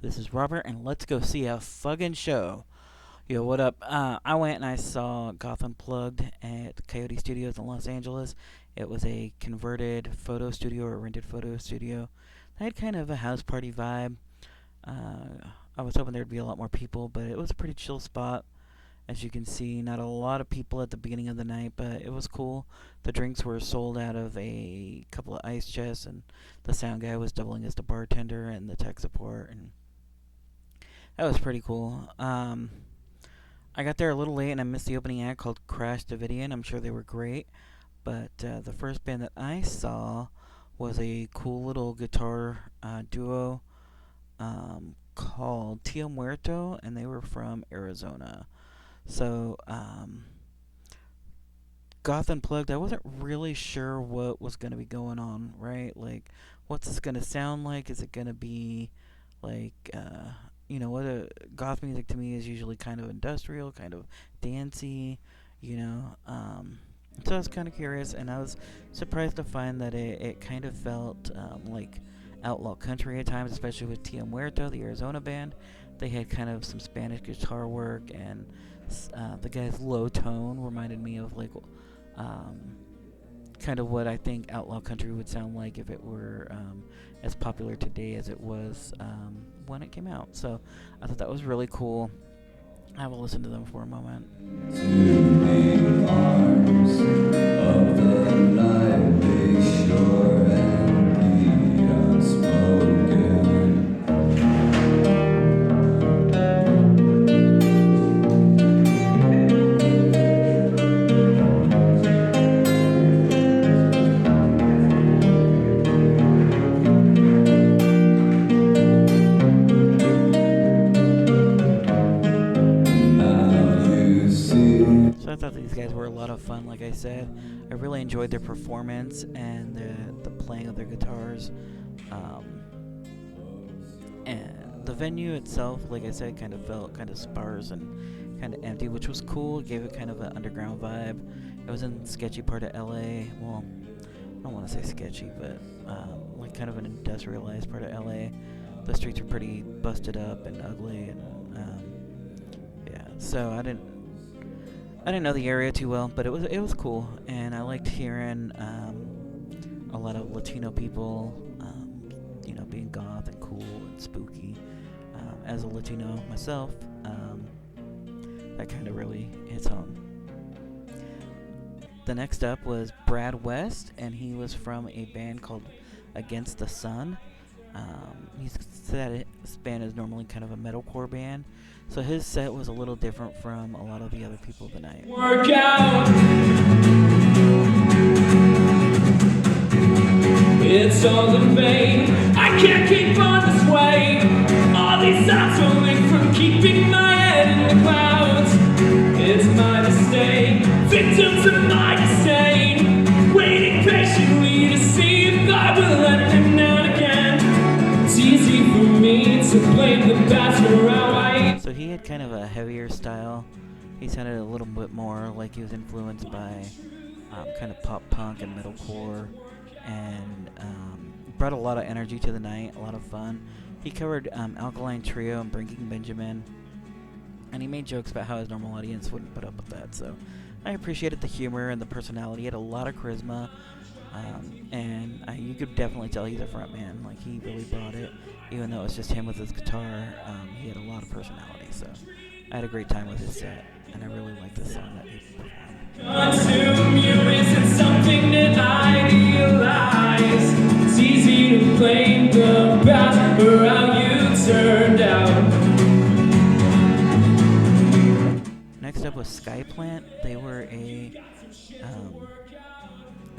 This is Robert, and let's go see a fucking show. Yo, what up? I went and I saw Goth Unplugged at Coyote Studios in Los Angeles. It was a converted photo studio or rented photo studio. It had kind of a house party vibe. I was hoping there'd be a lot more people, but it was a pretty chill spot. As you can see, not a lot of people at the beginning of the night, but it was cool. The drinks were sold out of a couple of ice chests, and the sound guy was doubling as the bartender and the tech support, and that was pretty cool. I got there a little late and I missed the opening act called Crash Davidian. I'm sure they were great, but the first band that I saw was a cool little guitar duo called Tio Muerto, and they were from Arizona. So, Goth Unplugged, I wasn't really sure what was going to be going on, right? Like, what's this going to sound like? Is it going to be like, what a goth music to me is usually kind of industrial, kind of dancey, you know. So I was kind of curious, and I was surprised to find that it kind of felt like outlaw country at times, especially with Tio Muerto, the Arizona band. They had kind of some Spanish guitar work, and the guy's low tone reminded me of like kind of what I think outlaw country would sound like if it were as popular today as it was when it came out. So I thought that was really cool. I will listen to them for a moment. To the arms of the lively shore and the unspoken. So I thought these guys were a lot of fun. Like I said, I really enjoyed their performance and the playing of their guitars. And the venue itself, like I said, kind of felt kind of sparse and kind of empty, which was cool. It gave it kind of an underground vibe. It was in a sketchy part of LA. Well, I don't want to say sketchy, but like kind of an industrialized part of LA. The streets were pretty busted up and ugly, and yeah. So I didn't know the area too well, but it was cool, and I liked hearing a lot of Latino people, being goth and cool and spooky. As a Latino myself, that kind of really hits home. The next up was Brad West, and he was from a band called Against the Sun. He said this band is normally kind of a metalcore band, so his set was a little different from a lot of the other people of the night. Work out. It's all in vain. I can't keep on this way. All these thoughts will make from keeping my head in the clouds. It's my mistake. Victims of my disdain. Waiting patiently to see if I will let him down again. It's easy for me to blame the past for how I. So he had kind of a heavier style. He sounded a little bit more like he was influenced by kind of pop punk and metalcore, and brought a lot of energy to the night, a lot of fun. He covered Alkaline Trio and Breaking Benjamin, and he made jokes about how his normal audience wouldn't put up with that. So I appreciated the humor and the personality. He had a lot of charisma, and you could definitely tell he's a front man. Like, he really brought it. Even though it was just him with his guitar, he had a lot of personality. So I had a great time with his set, and I really liked this song that he performed. Consume you isn't something that I realize. It's easy to blame the past for how you turned out. Next up was Skyplant. They were a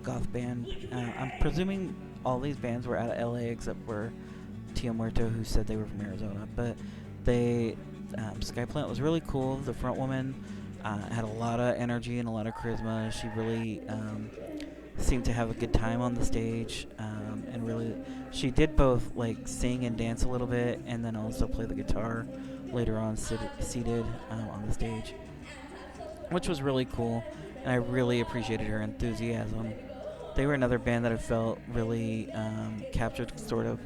goth band. I'm presuming all these bands were out of LA except for Tio Muerto, who said they were from Arizona. But Skyplant was really cool. The front woman had a lot of energy and a lot of charisma. She really seemed to have a good time on the stage, and really, she did both like sing and dance a little bit, and then also play the guitar later on seated on the stage, which was really cool. And I really appreciated her enthusiasm. They were another band that I felt really captured sort of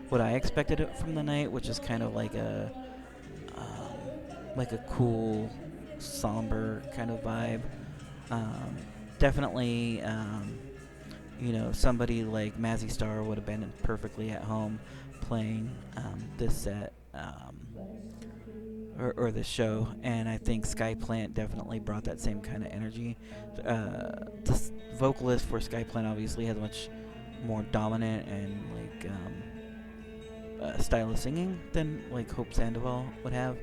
what I expected it from the night, which is kind of like a cool, somber kind of vibe. Um, Definitely, somebody like Mazzy Star would have been perfectly at home playing this set. Or this show, and I think Skyplant definitely brought that same kind of energy. The vocalist for Skyplant obviously has much more dominant and style of singing than like Hope Sandoval would have,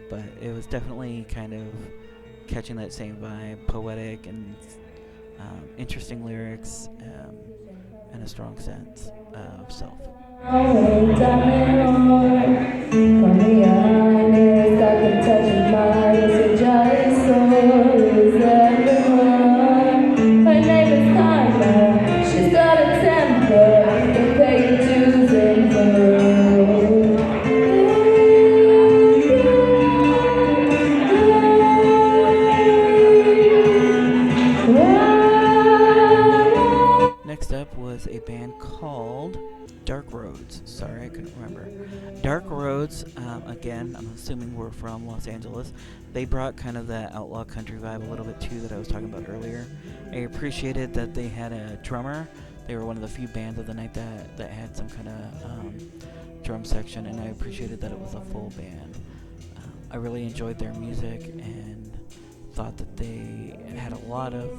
but it was definitely kind of catching that same vibe, poetic and interesting lyrics, and a strong sense of self. Next up was a band called Dark Roads. Sorry, I couldn't remember. Dark Roads, again, I'm assuming we're from Los Angeles. They brought kind of that outlaw country vibe a little bit too that I was talking about earlier. I appreciated that they had a drummer. They were one of the few bands of the night that had some kind of drum section, and I appreciated that it was a full band. I really enjoyed their music and thought that they had a lot of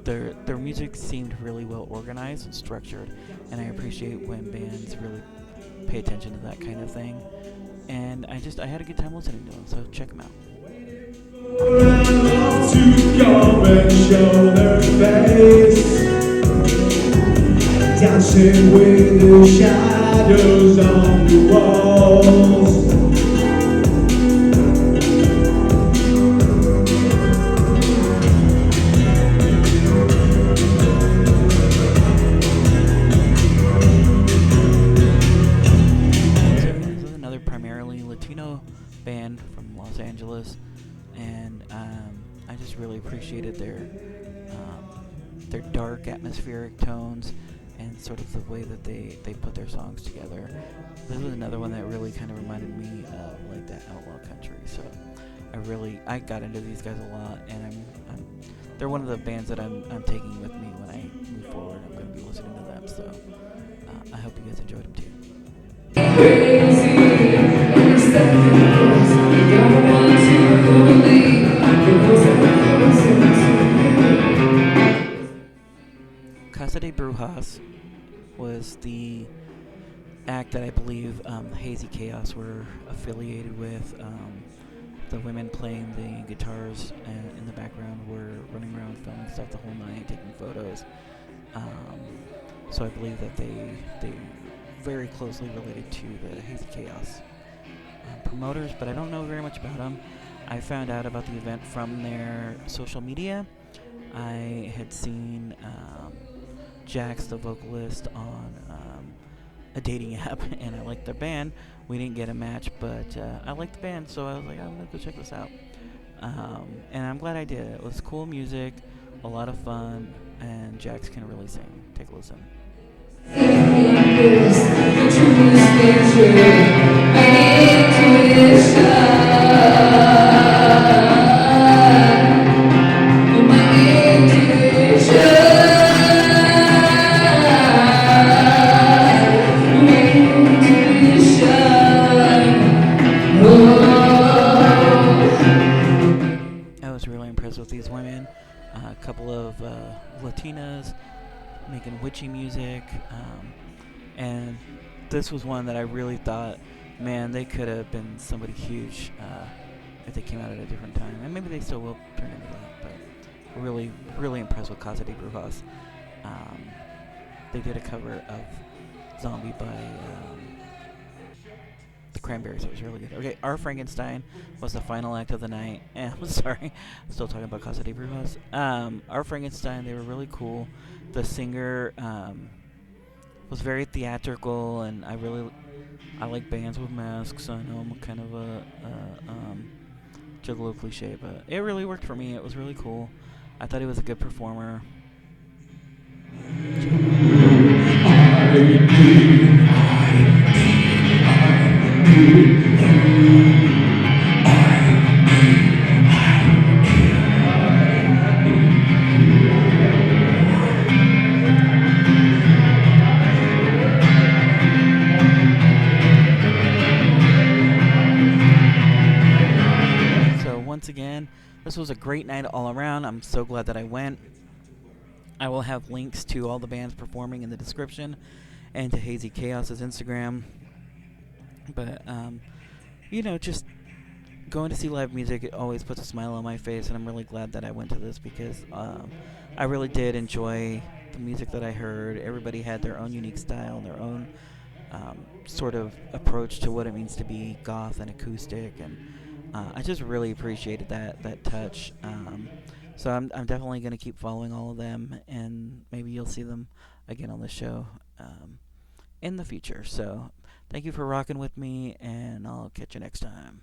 their music seemed really well organized and structured, and I appreciate when bands really pay attention to that kind of thing. And I had a good time listening to them, so check them out. To come and show their face, dancing with the shadows on the walls. Band from Los Angeles, and I just really appreciated their dark atmospheric tones and sort of the way that they put their songs together. This was another one that really kind of reminded me of like that outlaw country. So I got into these guys a lot, and they're one of the bands that I'm taking with me when I move forward. I'm going to be listening to them, so I hope you guys enjoyed them too. Casa de Brujas was the act that I believe HazyChaos were affiliated with. The women playing the guitars in the background were running around filming stuff the whole night, taking photos. So I believe that they very closely related to the HazyChaos promoters, but I don't know very much about them. I found out about the event from their social media. I had seen Jax, the vocalist, on a dating app, and I liked their band. We didn't get a match, but I liked the band, so I was like, I'm going to go check this out. And I'm glad I did. It was cool music, a lot of fun, and Jax can really sing. Take a listen. I was really impressed with these women. A couple of Latinas making witchy music, and this was one that I really thought, man, they could have been somebody huge if they came out at a different time, and maybe they still will turn into that. But really, really impressed with Casa de Brujas. They did a cover of "Zombie" by the Cranberries. It was really good. Okay, Our Frankenstein was the final act of the night. And I'm sorry, still talking about Casa de Brujas. Our Frankenstein, they were really cool. The singer was very theatrical, and I like bands with masks. I know I'm kind of a juggalo cliche, but it really worked for me. It was really cool. I thought he was a good performer. So once again, this was a great night all around. I'm so glad that I went. I will have links to all the bands performing in the description and to HazyChaos' Instagram. But, just going to see live music, it always puts a smile on my face, and I'm really glad that I went to this because I really did enjoy the music that I heard. Everybody had their own unique style and their own sort of approach to what it means to be goth and acoustic, and I just really appreciated that touch. So I'm definitely going to keep following all of them, and maybe you'll see them again on the show in the future. So thank you for rocking with me, and I'll catch you next time.